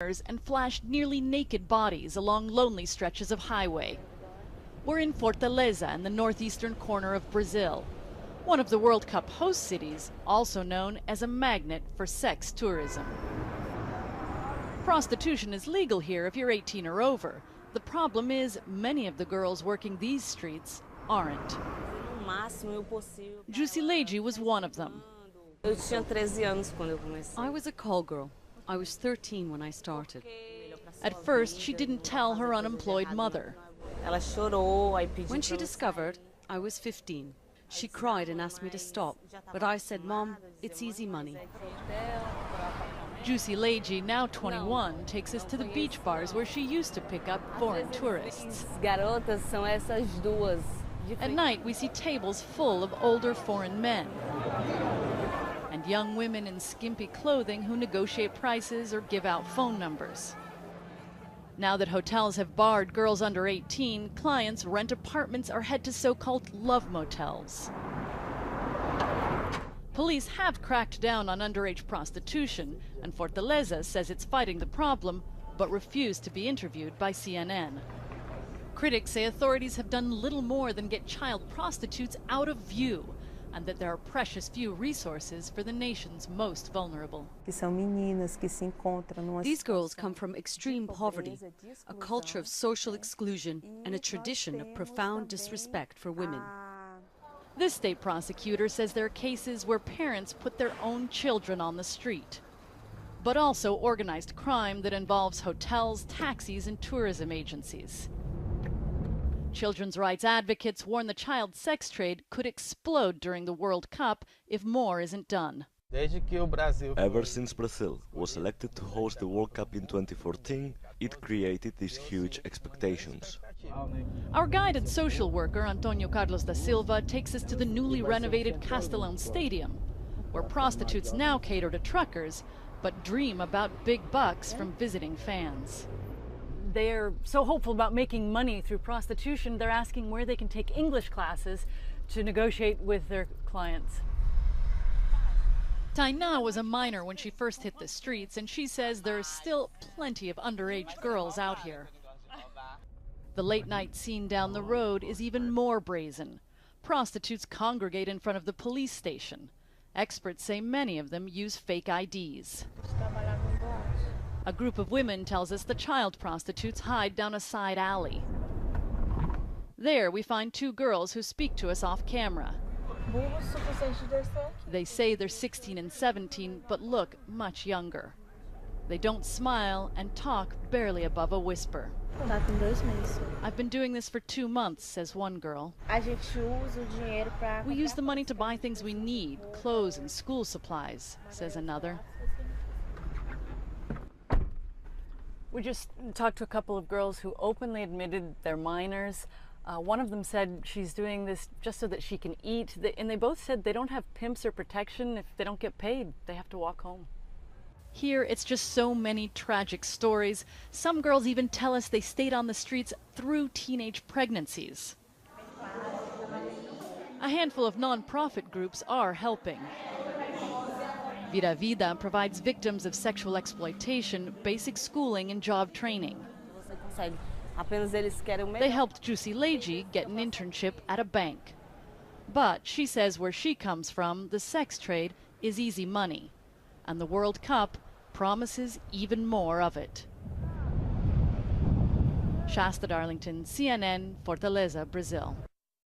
and flashed nearly naked bodies along lonely stretches of highway. We're in Fortaleza in the northeastern corner of Brazil, one of the World Cup host cities, also known as a magnet for sex tourism. Prostitution is legal here if you're 18 or over. The problem is many of the girls working these streets aren't. Jusileiji was one of them. I was a call girl. I was 13 when I started. At first, she didn't tell her unemployed mother. When she discovered I was 15, she cried and asked me to stop. But I said, "Mom, it's easy money." Jusileiji, now 21, takes us to the beach bars where she used to pick up foreign tourists. At night, we see tables full of older foreign men and young women in skimpy clothing who negotiate prices or give out phone numbers. Now that hotels have barred girls under 18, clients rent apartments or head to so-called love motels. Police have cracked down on underage prostitution, and Fortaleza says it's fighting the problem, but refused to be interviewed by CNN. Critics say authorities have done little more than get child prostitutes out of view, and that there are precious few resources for the nation's most vulnerable. These girls come from extreme poverty, a culture of social exclusion, and a tradition of profound disrespect for women. This state prosecutor says there are cases where parents put their own children on the street, but also organized crime that involves hotels, taxis, and tourism agencies. Children's rights advocates warn the child sex trade could explode during the World Cup if more isn't done. Ever since Brazil was selected to host the World Cup in 2014, it created these huge expectations. Our guided social worker, Antonio Carlos da Silva, takes us to the newly renovated Castelão Stadium, where prostitutes now cater to truckers, but dream about big bucks from visiting fans. They're so hopeful about making money through prostitution, they're asking where they can take English classes to negotiate with their clients. Tainá was a minor when she first hit the streets, and she says there's still plenty of underage girls out here. The late-night scene down the road is even more brazen. Prostitutes congregate in front of the police station. Experts say many of them use fake IDs. A group of women tells us the child prostitutes hide down a side alley. There we find two girls who speak to us off camera. They say they're 16 and 17, but look much younger. They don't smile and talk barely above a whisper. I've been doing this for 2 months, says one girl. We use the money to buy things we need, clothes and school supplies, says another. We just talked to a couple of girls who openly admitted they're minors. One of them said she's doing this just so that she can eat, and they both said they don't have pimps or protection. If they don't get paid, they have to walk home. Here, it's just so many tragic stories. Some girls even tell us they stayed on the streets through teenage pregnancies. A handful of non-profit groups are helping. Vida Vida provides victims of sexual exploitation basic schooling and job training. They helped Jusileiji get an internship at a bank. But she says where she comes from, the sex trade is easy money, and the World Cup promises even more of it. Shasta Darlington, CNN, Fortaleza, Brazil.